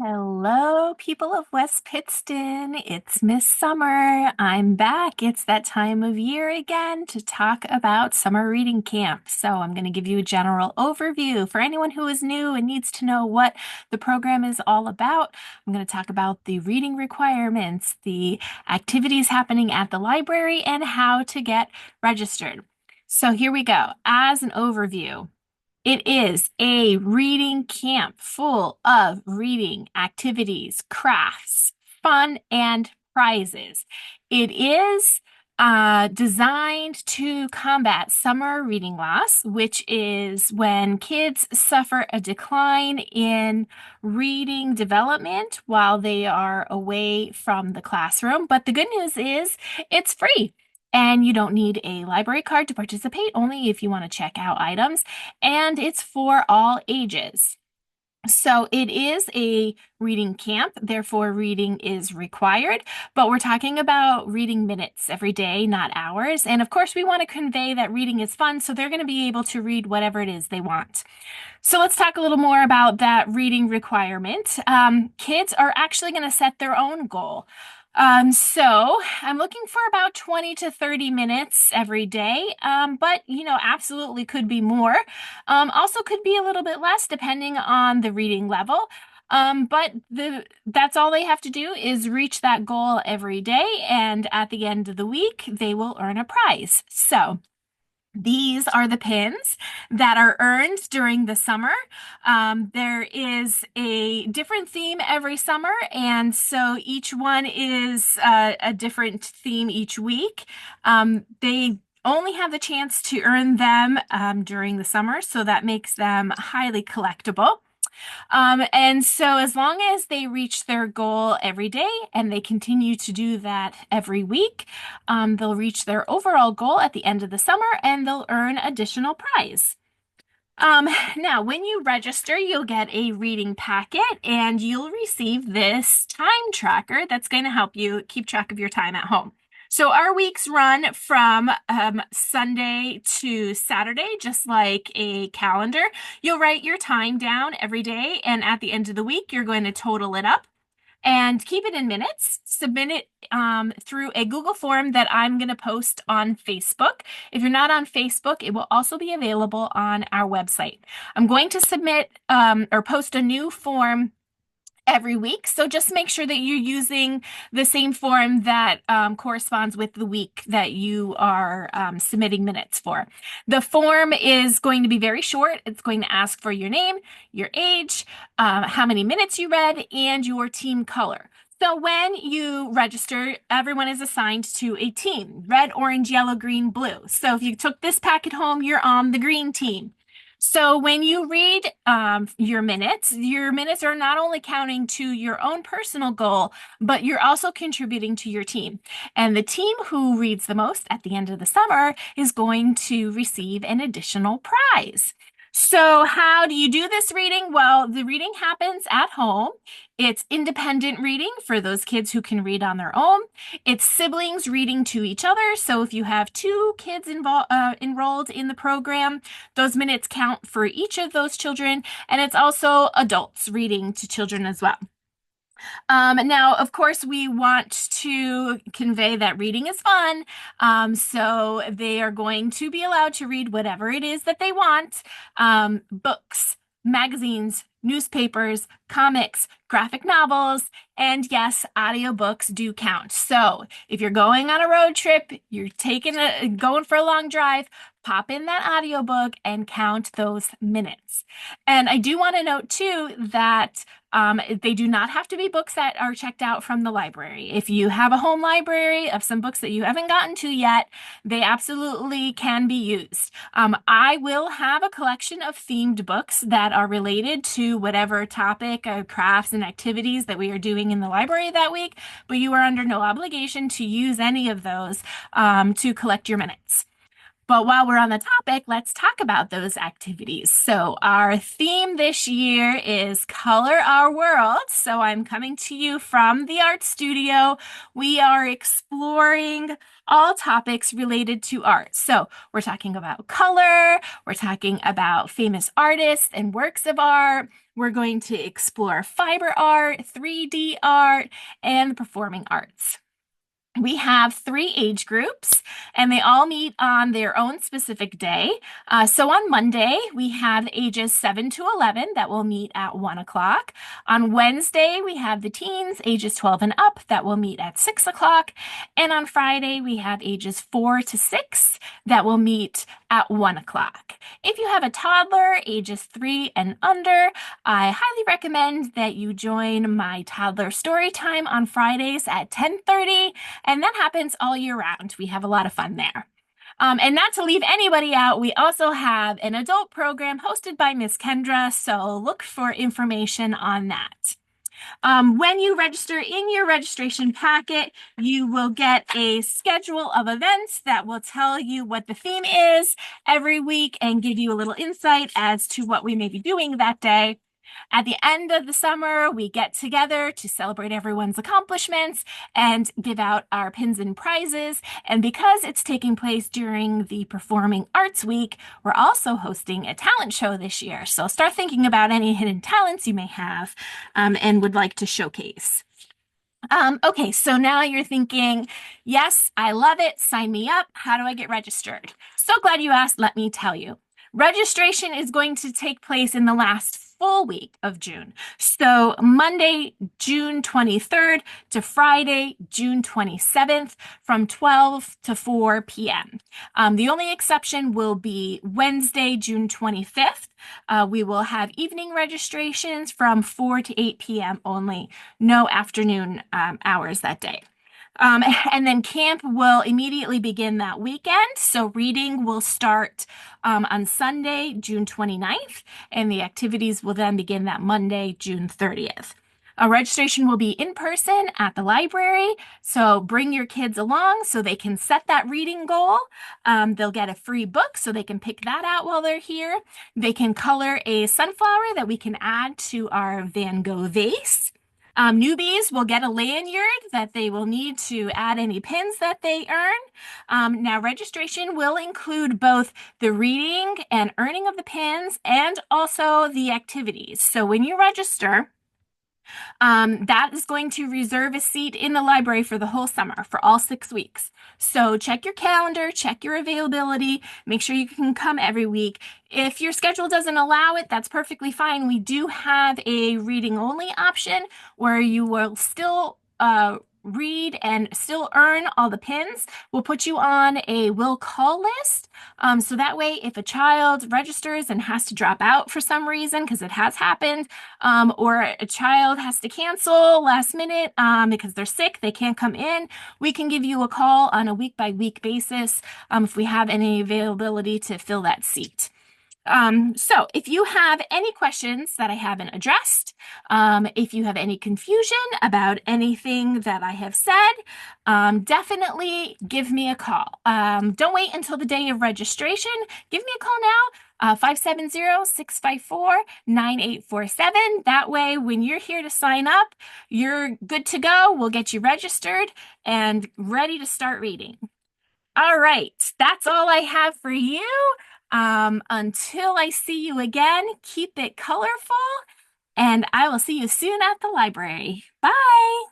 Hello, people of West Pittston. It's Miss Summer. I'm back. It's that time of year again to talk about summer reading camp. So, I'm going to give you a general overview for anyone who is new and needs to know what the program is all about. I'm going to talk about the reading requirements, the activities happening at the library, and how to get registered. So, here we go. As an overview, it is a reading camp full of reading activities, crafts, fun, and prizes. It is designed to combat summer reading loss, which is when kids suffer a decline in reading development while they are away from the classroom. But the good news is it's free. And you don't need a library card to participate, only if you want to check out items, and it's for all ages. So it is a reading camp, therefore reading is required, but we're talking about reading minutes every day, not hours. And of course, we want to convey that reading is fun, so they're going to be able to read whatever it is they want. So let's talk a little more about that reading requirement. Kids are actually going to set their own goal. So I'm looking for about 20 to 30 minutes every day, but absolutely could be more. Also could be a little bit less depending on the reading level. But that's all they have to do is reach that goal every day, and at the end of the week, they will earn a prize. So these are the pins that are earned during the summer. There is a different theme every summer, and so each one is a different theme each week. They only have the chance to earn them during the summer, so that makes them highly collectible. And so, as long as they reach their goal every day and they continue to do that every week, they'll reach their overall goal at the end of the summer and they'll earn additional prize. Now, when you register, you'll get a reading packet and you'll receive this time tracker that's going to help you keep track of your time at home. So our weeks run from Sunday to Saturday, just like a calendar. You'll write your time down every day, and at the end of the week, you're going to total it up and keep it in minutes. Submit it through a Google form that I'm going to post on Facebook. If you're not on Facebook, it will also be available on our website. I'm going to submit or post a new form every week. So just make sure that you're using the same form that corresponds with the week that you are submitting minutes for. The form is going to be very short. It's going to ask for your name, your age, how many minutes you read, and your team color. So when you register, everyone is assigned to a team, red, orange, yellow, green, blue. So if you took this packet home, you're on the green team. So when you read your minutes are not only counting to your own personal goal, but you're also contributing to your team. And the team who reads the most at the end of the summer is going to receive an additional prize. So how do you do this reading? Well, the reading happens at home. It's independent reading for those kids who can read on their own. It's siblings reading to each other. So if you have two kids enrolled in the program, those minutes count for each of those children. And it's also adults reading to children as well. Now, of course, we want to convey that reading is fun. So they are going to be allowed to read whatever it is that they want. Books, magazines, newspapers, comics, graphic novels, and yes, audiobooks do count. So if you're going on a road trip, you're going for a long drive, pop in that audiobook and count those minutes. And I do want to note too that they do not have to be books that are checked out from the library. If you have a home library of some books that you haven't gotten to yet, they absolutely can be used. I will have a collection of themed books that are related to whatever topic of crafts and activities that we are doing in the library that week, but you are under no obligation to use any of those to collect your minutes. But while we're on the topic, let's talk about those activities. So, our theme this year is Color Our World. So, I'm coming to you from the art studio. We are exploring all topics related to art. So, we're talking about color, we're talking about famous artists and works of art. We're going to explore fiber art, 3D art, and performing arts. We have three age groups, and they all meet on their own specific day. So on Monday, we have ages 7 to 11 that will meet at 1 o'clock. On Wednesday, we have the teens, ages 12 and up, that will meet at 6 o'clock. And on Friday, we have ages 4 to 6 that will meet at 1 o'clock. If you have a toddler, ages 3 and under, I highly recommend that you join my toddler story time on Fridays at 10:30. And that happens all year round. We have a lot of fun there. And not to leave anybody out, we also have an adult program hosted by Miss Kendra, so look for information on that. When you register in your registration packet, you will get a schedule of events that will tell you what the theme is every week and give you a little insight as to what we may be doing that day. At the end of the summer, we get together to celebrate everyone's accomplishments and give out our pins and prizes. And because it's taking place during the Performing Arts Week, we're also hosting a talent show this year. So start thinking about any hidden talents you may have and would like to showcase. Okay, so now you're thinking, yes, I love it. Sign me up. How do I get registered? So glad you asked. Let me tell you. Registration is going to take place in the last full week of June. So Monday, June 23rd to Friday, June 27th from 12 to 4 p.m. The only exception will be Wednesday, June 25th. We will have evening registrations from 4 to 8 p.m. only, no afternoon hours that day. And then camp will immediately begin that weekend. So reading will start on Sunday, June 29th, and the activities will then begin that Monday, June 30th. Registration will be in person at the library, so bring your kids along so they can set that reading goal. They'll get a free book so they can pick that out while they're here. They can color a sunflower that we can add to our Van Gogh vase. Newbies will get a lanyard that they will need to add any pins that they earn. Now, registration will include both the reading and earning of the pins and also the activities. So when you register, that is going to reserve a seat in the library for the whole summer, for all 6 weeks. So check your calendar, check your availability, make sure you can come every week. If your schedule doesn't allow it, that's perfectly fine. We do have a reading only option where you will still read and still earn all the pins. We'll put you on a will call list. So that way, if a child registers and has to drop out for some reason, because it has happened, or a child has to cancel last minute because they're sick, they can't come in, we can give you a call on a week-by-week basis if we have any availability to fill that seat. So if you have any questions that I haven't addressed, if you have any confusion about anything that I have said, definitely give me a call. Don't wait until the day of registration. Give me a call now, 570-654-9847. That way, when you're here to sign up, you're good to go. We'll get you registered and ready to start reading. All right, that's all I have for you. Until I see you again, keep it colorful, and I will see you soon at the library. Bye!